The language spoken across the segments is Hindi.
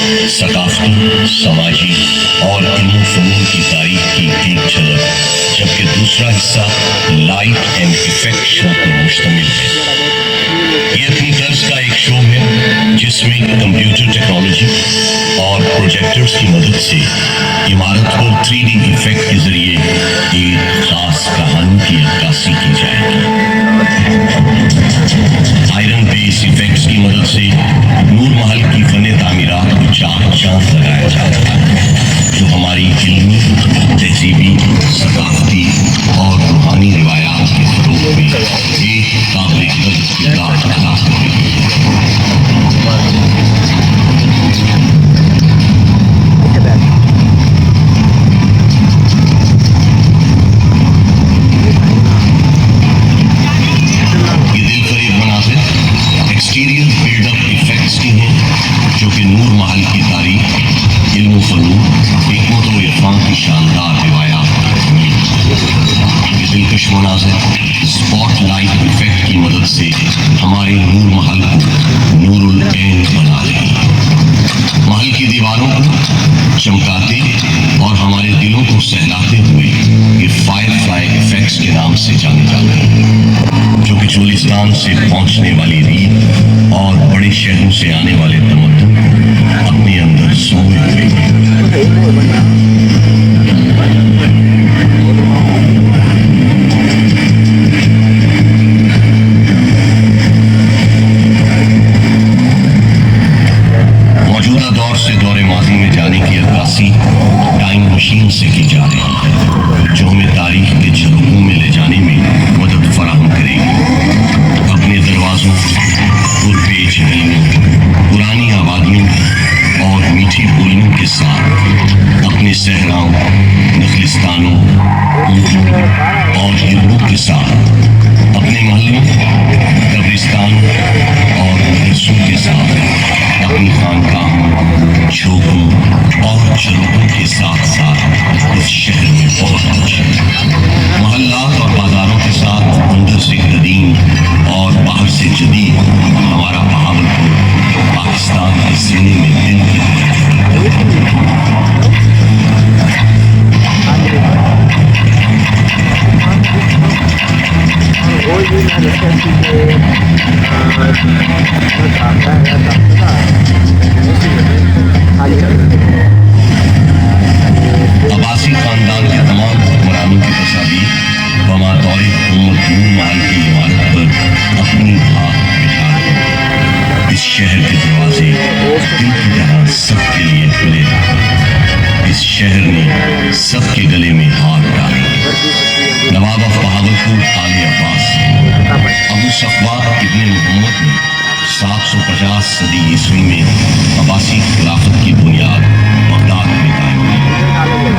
सकाफती, समाजी और इल्म फ़नून की तारीख की एक झलक, जबकि दूसरा हिस्सा लाइट एंड इफेक्ट शो पर मुश्तमिल है। ये अपनी तर्ज का एक शो है जिसमें कंप्यूटर टेक्नोलॉजी और प्रोजेक्टर्स की मदद से इमारत पर 3D इफेक्ट के जरिए एक खास कहानी की अक्कासी की जाएगी। आयरन बेस इफेक्ट्स की मदद से नूर महल की फने तामीरात को चाक चांद लगाया जाता है, जो हमारी इल्मी, तहजीबी, सकाफती और रूहानी रिवायात के फरोग में एक काबिल कदर किरदार अदा कर रही है। एक्सटीरियर बिल्डअप इफेक्ट्स की हैं, जो कि नूर महल की तारीख, इल्म फ़नून, हिकमत व इरफान की शानदार रिवायात में ये दिलकश मनाज़िर स्पॉट लाइट इफेक्ट की मदद से हमारे नूर महल को नूरुल ऐन बना रही है। महल की दीवारों को चमकाते और हमारे दिलों को सहलाते हुए ये फायरफ्लाई इफेक्ट्स के नाम से जाने जाते हैं, जो कि चोलिस्तान से पहुंचने वाली रीत और बड़े शहरों से आने वाले तमद्दुन को अपने अंदर सोए हुए हैं। मौजूदा दौर से दौरे माजी में जाने की अक्कासी टाइम मशीन से की जा रही है, जो हमें तारीख के झरोखों में ले जाने में मदद फराहम करेगी। अपने दरवाज़ों, पुरपेच नीलों, पुरानी आबादियों और मीठी बोलियों के साथ अपने सहराओं, नखलिस्तानों, ऊँटों और हिब्बों के साथ अपने महलों, कब्रिस्तान और मदरसों के साथ अपनी खानकाहों, झोंकों और झरोखों के साथ साथ इस शहर में बहुत कुछ है। मोहल्लात और बाजारों के साथ अंदर से कदीम और बाहर से जदीद हमारा बहावलपुर पाकिस्तान के सीने में दिल की अब्बासी खानदान के तमाम हुक्मरानों की तस्वीर बमातौर हुकूमत नूर महल की इमारत पर अपनी धाक बिछा दी। इस शहर के दरवाजे दिल की तरह सबके लिए खुले रहे। इस शहर ने सबके गले में हाथ डाले। नवाब ऑफ बहावलपुर आले अब्बास अबू सफ़वा इब्ने मोहम्मद ने 750 सदी ईस्वी में अब्बासी खिलाफत की बुनियाद बगदाद में कायम की।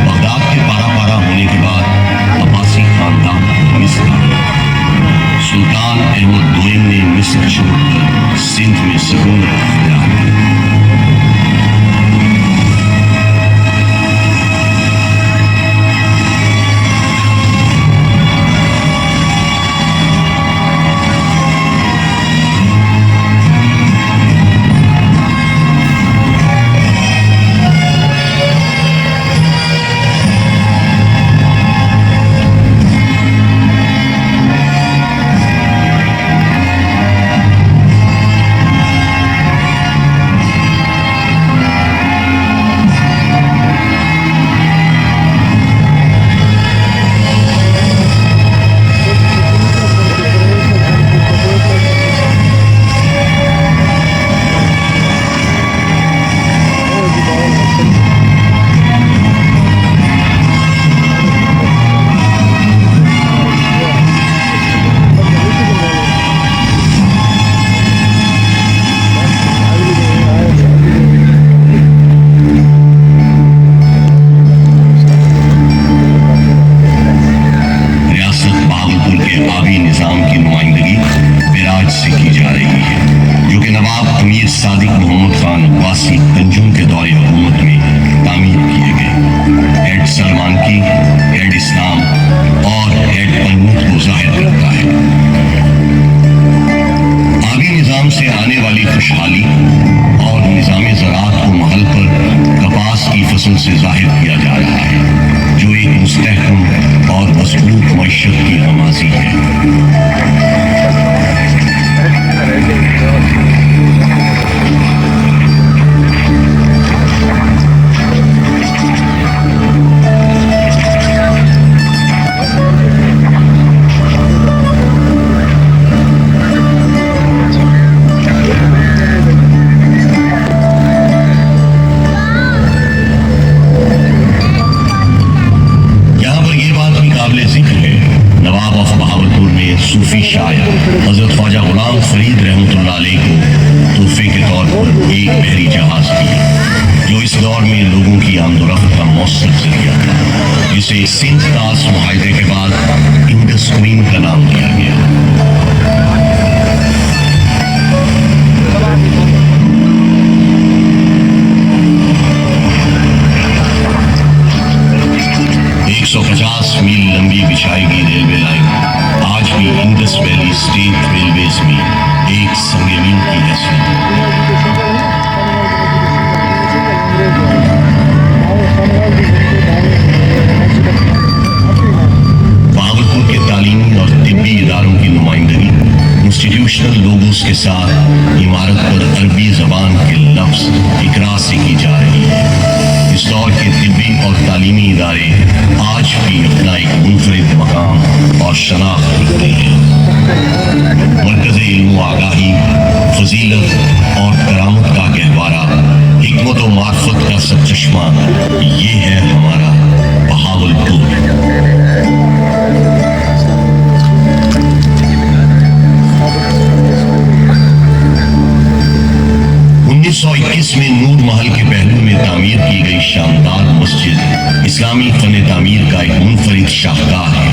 बगदाद के पारा होने के बाद अब्बासी खानदान को मिस्र आया। सुल्तान अहमद दोयम ने मिस्र छोड़कर सिंध में सकूनत अख्तियार की। मजबूत मैशत की नमाजी है। नवाब ऑफ बहावलपुर में सूफी शायर हजरत ख्वाजा गुलाम फरीद रहमतुल्लाह अलैह को तोहफे के तौर पर एक बहरी जहाज दिए, जो इस दौर में लोगों की आमदोरफ्त का मौसर जरिया था, जिसे सिंध तास मुआहदे के बाद इंडस क्वीन का नाम दिया गया। 150 मील लंबी बिछाई गई रेलवे लाइन आज भी इंडस वैली स्टेट रेलवेज में एक संगमीन की हैसियत है। बहावलपुर के तालीमी और तिब्बी इदारों की नुमाइंदगी इंस्टीट्यूशनल लोगोस के साथ इमारत पर अरबी जबान के लफ्ज इकरा से की जा रही है। इस दौर के तिब्बी और तालीमी इदारे आज भी अपना एक मुनफरिद मकाम और शनाख्त रखते हैं। मरकज़ इल्म आगाही, फजीलत और करामत का गहवारा, हिकमत और मार्फत का सबचश्मा, ये है हमारा बहावलपुर। 1921 में नूर महल के पहलू में तामीर की गई शानदार मस्जिद इस्लामी फन तामीर का एक मुनफरिद शाहकार है।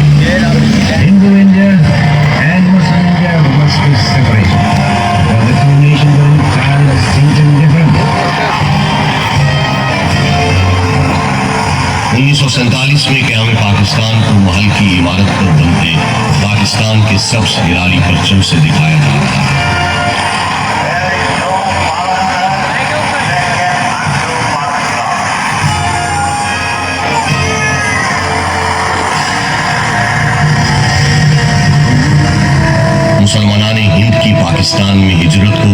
Hindu India and Muslim India must be separated. The two nations are entirely distinct and different. 1947 में क़याम पाकिस्तान को महल की इमारत पर बनते पाकिस्तान के सबसे निराली परचम से दिखाया जा रहा है। मुसलमानान हिंद की पाकिस्तान में हिजरत को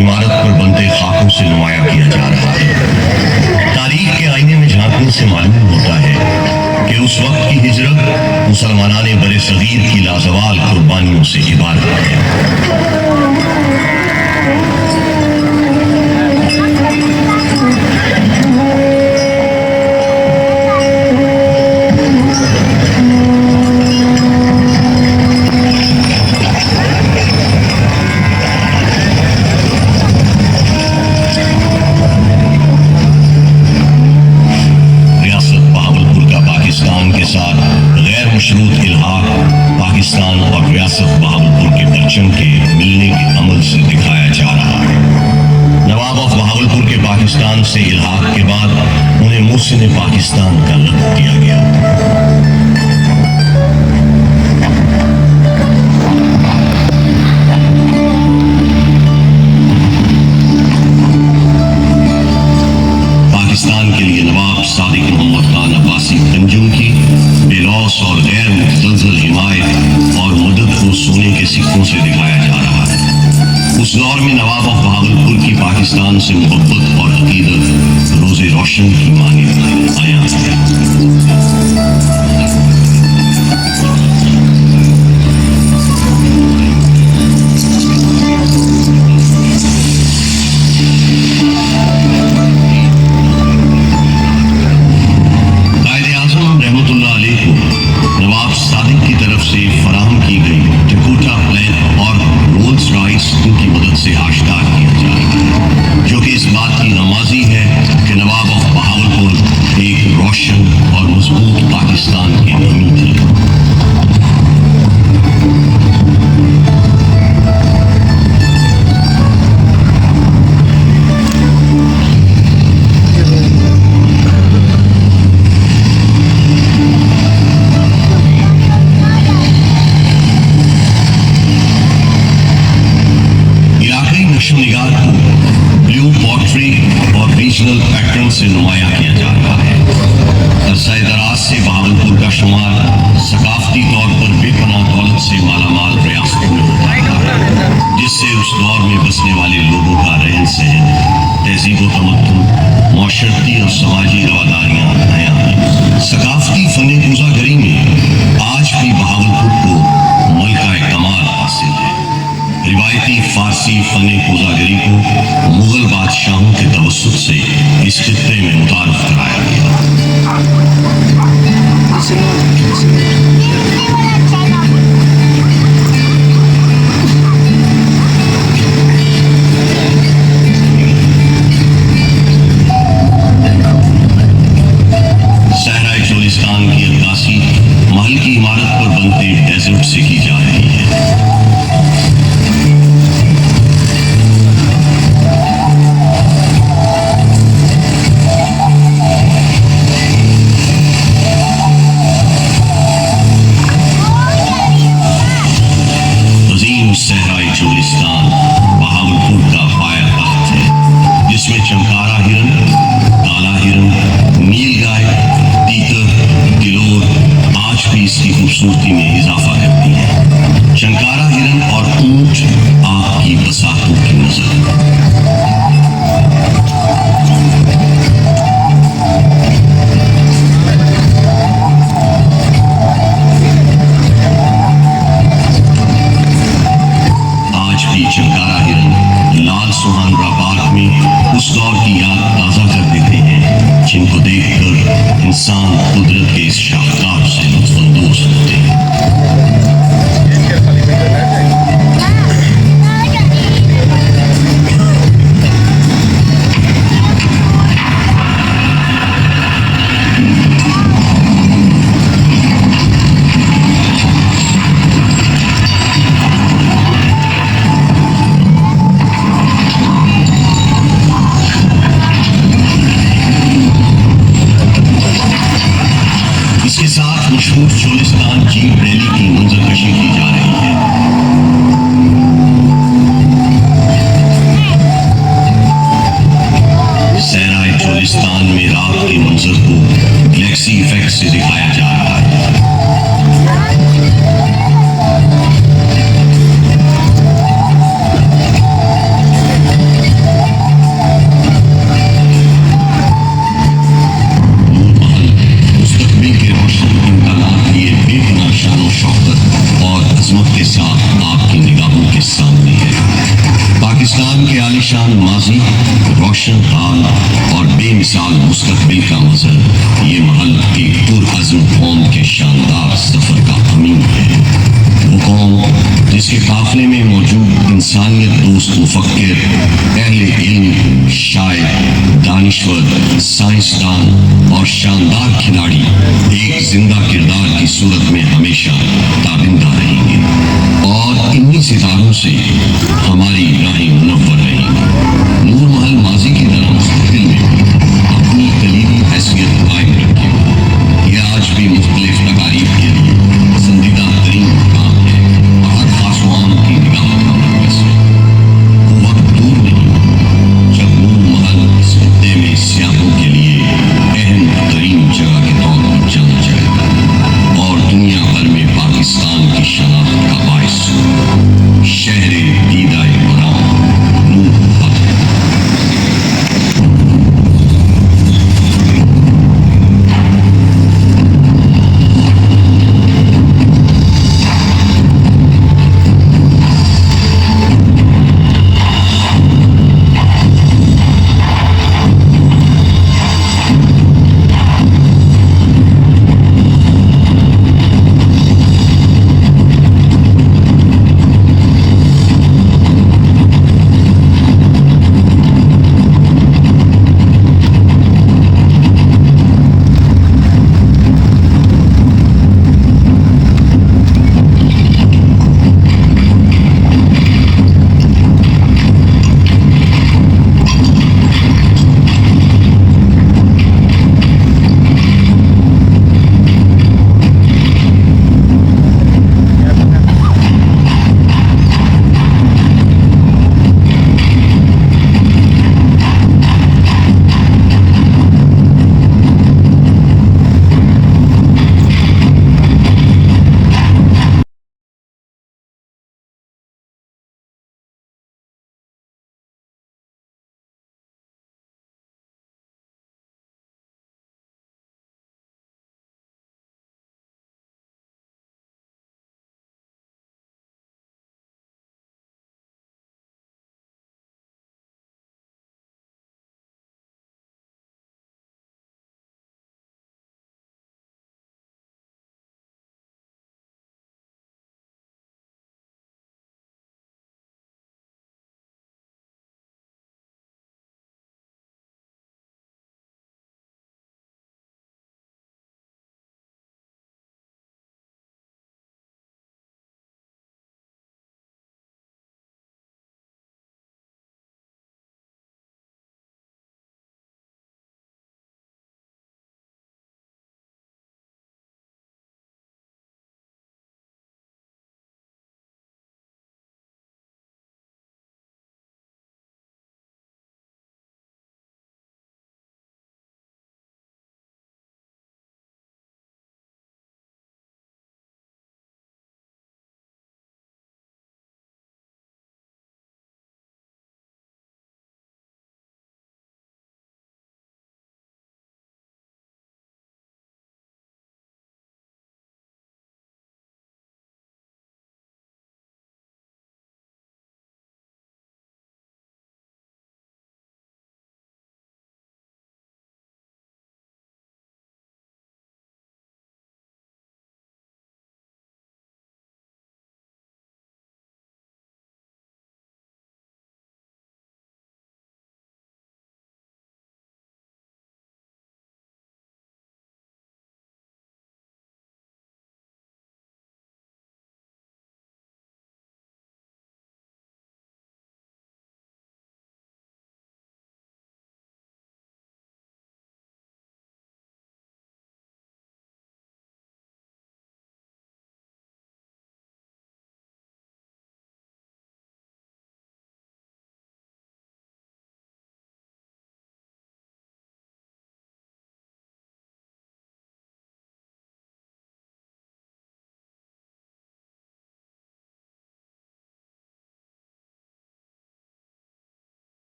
इमारत पर बनते खाकों से नुमाया किया जा रहा है। तारीख के आईने में झांकने से मालूम होता है कि उस वक्त की हिजरत मुसलमानान बरे सगीर की लाजवाल कुर्बानियों से इबारत है। मशरूत इल्हाक पाकिस्तान और रियासत बहावलपुर के परचम के मिलने के अमल से दिखाया जा रहा है। नवाब ऑफ बहावलपुर के पाकिस्तान से इल्हाक के बाद उन्हें मुहसिन पाकिस्तान का लक़ब दिया गया। पाकिस्तान के लिए नवाब सादिक मोहम्मद खान अब्बासी तंजूम की बेलौस और गैर मुतज़लज़ल हिमायत और मदद को सोने के सिक्कों से दिखाया जा रहा है। उस दौर में नवाब ऑफ बहावलपुर की पाकिस्तान से मोहब्बत और अकीदत रोज़े रोशन की मानिंद आया है। नवाब सादिक की तरफ से फराहम की गई डकोटा प्लेन और रोल्स रॉयस उनकी मदद से आश्कार किया जा रहा है, जो कि इस बात की नमाजी है कि नवाब ऑफ बहावलपुर एक रोशन और मजबूत पाकिस्तान के हामी थे। नक्शोनिगार को ब्लू पॉटरी और रीजनल पैटर्न से नुमाया किया जा रहा है। अरसा दराज से बहावलपुर का शुमार सकाफती तौर पर बेपनाह दौलत से मालामाल रियासतों में होता है, जिससे उस दौर में बसने वाले लोगों का रहन सहन, तहजीब व तमद्दुन, मौशरती और समाजी रवादारियाँ नया हैं। सकाफती फन पूजागरी में आज भी बहावलपुर को मलका कमाल हासिल है। रिवायती फारसी फन पूजागरी को मुगल बादशाहों के तवस्सुत से इस खित्ते में मुतारफ कराया गया। सहराए चोलिस्तान की अक्कासी महल की इमारत पर बनते डेजर्ट से की जा रही है। सहराई चोलिस्तान बहावलपुर का पाया तख्त है, जिसमें चंकारा हिरन, काला हिरन, नीलगाय, तीतर, गिलोर आज भी इसकी खूबसूरती में इजाफा करती हैं। चंकारा हिरन और ऊंट आपकी बसातों की नजर। चंकारा हिरन लाल सुहानरा पार्क में उस दौर की याद ताज़ा कर देते हैं, जिनको देखकर इंसान कुदरत के इस शाहकार से लुत्फानंदोज होते हैं। इसके साथ मशहूर चोलिस्तान जीप रैली की मंजरकशी की जा रही है। सहराए चोलिस्तान में रात के मंजर को गैलेक्सी इफेक्ट से दिखाया जा रहा है। के साथ आपकी निगाहों के सामने है पाकिस्तान के आलिशान माजी, रोशन हाल और बेमिसाल मुस्तकबिल का मज़हर। ये महल एक पुरअज़्म कौम के शानदार सफर का अमीन है। वो कौम जिसके काफिले में मौजूद इंसानियत दोस्त मुफक्किर, अहले इल्म, शायर, दानिश्वर, साइंसदान और शानदार खिलाड़ी एक जिंदा किरदार की सूरत में हमेशा ताबिंदा रहेंगे और इन्हीं सितारों से हमारी राहें मुनव्वर